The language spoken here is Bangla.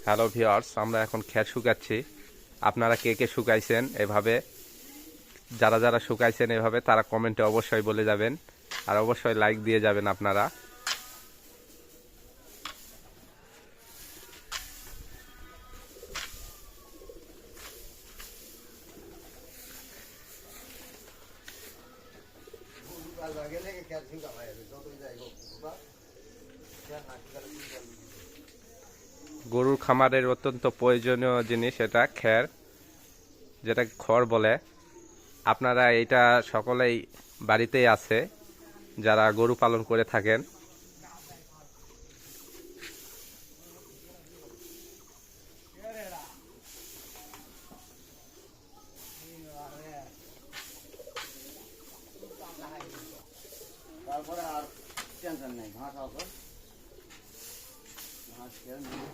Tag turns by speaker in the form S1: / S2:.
S1: হ্যালো ভিউয়ার্স, আমরা এখন খ্যার শুকাচ্ছি। আপনারা কে কে শুকাইছেন এভাবে? যারা যারা শুকাইছেন এভাবে তারা কমেন্টে অবশ্যই বলে যাবেন, আর অবশ্যই লাইক দিয়ে যাবেন আপনারা। গরুর খামারের অত্যন্ত প্রয়োজনীয় জিনিস এটা খ্যার, যেটা খড় বলে। আপনারা এটা সকলেই বাড়িতেই আছে যারা গরু পালন করে থাকেন।
S2: তারপরে আর টেনশন নেই, ঘাস আছে, ঘাস খেয়ে নিয়ে